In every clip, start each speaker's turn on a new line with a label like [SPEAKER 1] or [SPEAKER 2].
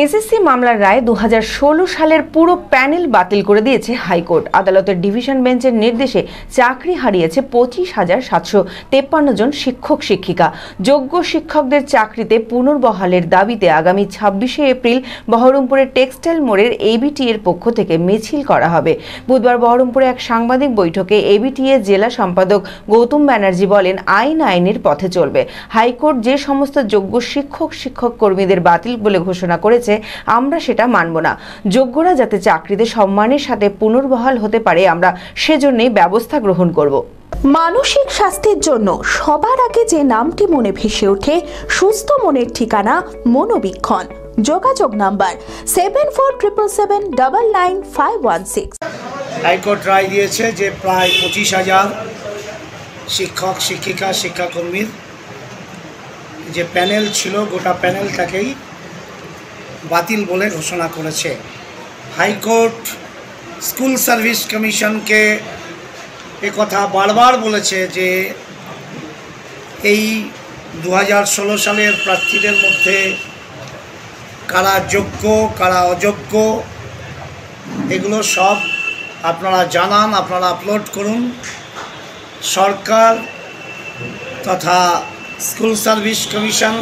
[SPEAKER 1] SSC মামলার রায় 2016 সালের পুরো প্যানেল বাতিল করে দিয়েছে হাইকোর্ট। আদালতের ডিভিশন বেঞ্চের নির্দেশে চাকরি হারিয়েছে 25,753 জন শিক্ষক শিক্ষিকা। যোগ্য শিক্ষকদের চাকরিতে পুনর্বহালের দাবিতে আগামী 26শে এপ্রিল বহরমপুরের টেক্সটাইল মোড়ের এবিটি এর পক্ষ থেকে মিছিল করা হবে। বুধবার বহরমপুরে এক সাংবাদিক বৈঠকে এবিটিএ জেলা সম্পাদক গৌতম ব্যানার্জি বলেন, আইনের পথে চলবে। হাইকোর্ট যে সমস্ত যোগ্য শিক্ষক কর্মীদের বাতিল বলে ঘোষণা করেছে আমরা সেটা মানব না। যোগ্যরা যাতে চাকরিতে সম্মানের সাথে পুনর্বহাল হতে পারে আমরা সেজন্যই ব্যবস্থা গ্রহণ করব।
[SPEAKER 2] মানসিক স্বাস্থ্যের জন্য সবার আগে যে নামটি মনে ভেসে ওঠে, সুস্থ মনের ঠিকানা মনোবীক্ষণ। যোগাযোগ নাম্বার 7477799516।
[SPEAKER 3] হাইকোর্ট রায় দিয়েছে যে প্রায় 25,000 শিক্ষক শিক্ষিকা শিক্ষাকর্মীর যে প্যানেল ছিল গোটা প্যানেলটাকেই বাতিল বলে ঘোষণা করেছে। হাইকোর্ট স্কুল সার্ভিস কমিশনকে কথা বারবার বলেছে যে এই 2016 সালের প্রার্থীদের মধ্যে কারা যোগ্য কারা অযোগ্য এগুলো সব আপনারা জানান, আপনারা আপলোড করুন। সরকার তথা স্কুল সার্ভিস কমিশন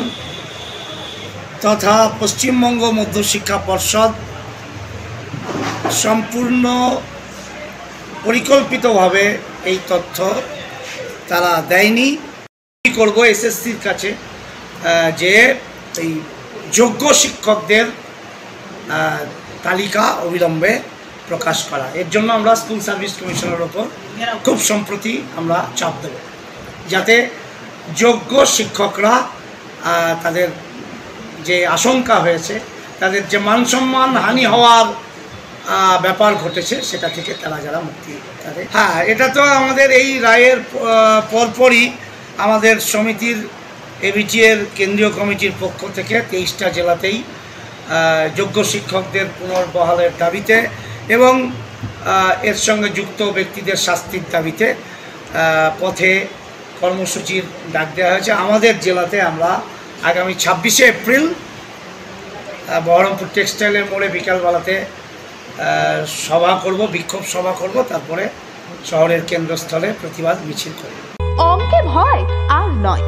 [SPEAKER 3] তথা পশ্চিমবঙ্গ মধ্যশিক্ষা পর্ষদ সম্পূর্ণ পরিকল্পিতভাবে এই তথ্য তারা দেয়নি। কী করব এসএসসির কাছে যে এই যোগ্য শিক্ষকদের তালিকা অবিলম্বে প্রকাশ করা। এর জন্য আমরা স্কুল সার্ভিস কমিশনের ওপর খুব সম্প্রতি আমরা চাপ দেব, যাতে যোগ্য শিক্ষকরা তাদের যে আশঙ্কা হয়েছে, তাদের যে মান সম্মান হানি হওয়ার ব্যাপার ঘটেছে সেটা থেকে তারা যারা মুক্তি পাবে। হ্যাঁ, এটা তো আমাদের এই রায়ের পরপরই আমাদের সমিতির এবিটিএর কেন্দ্রীয় কমিটির পক্ষ থেকে 23টা জেলাতেই যোগ্য শিক্ষকদের পুনর্বহালের দাবিতে এবং এর সঙ্গে যুক্ত ব্যক্তিদের শাস্তির দাবিতে পথে কর্মসূচির ডাক দেওয়া হয়েছে। আমাদের জেলাতে আমরা আগামী 26শে এপ্রিল বহরমপুর টেক্সটাইলের মোড়ে বিকালবেলাতে সভা করব, বিক্ষোভ সভা করব, তারপরে শহরের কেন্দ্রস্থলে প্রতিবাদ মিছিল করব।
[SPEAKER 2] অঙ্কে ভয় আর নয়।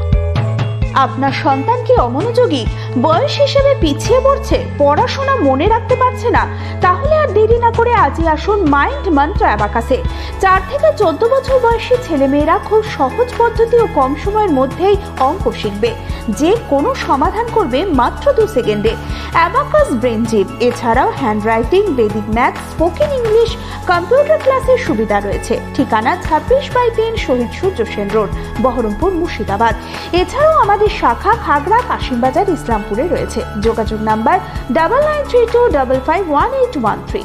[SPEAKER 2] আপনার সন্তান কি অমনোযোগী, বয়স হিসেবে পিছিয়ে পড়ছে, পড়াশোনা মনে রাখতে পারছে না? তাহলে আর দেরি না করে আজই আসুন মাইন্ড মন্ত্র অ্যাবাকাসে। 4 থেকে 14 বছর বয়সী ছেলেমেয়েরা খুব সহজ পদ্ধতি ও কম সময়ের মধ্যেই অঙ্ক শিখবে, যে কোনো সমাধান করবে মাত্র 2 সেকেন্ডে। অ্যাবাকাস ব্রেন জিম, এছাড়াও handwriting, Vedic math, spoken English, computer ক্লাসের সুবিধা রয়েছে। ঠিকানা 26/3 শহীদ সূর্য সেন রোড, বহরমপুর, মুর্শিদাবাদ। এছাড়াও আমাদের শাখা খাগড়া, কাশিমবাজার, ইসলামপুরে রয়েছে। যোগাযোগ নাম্বার 9932551813।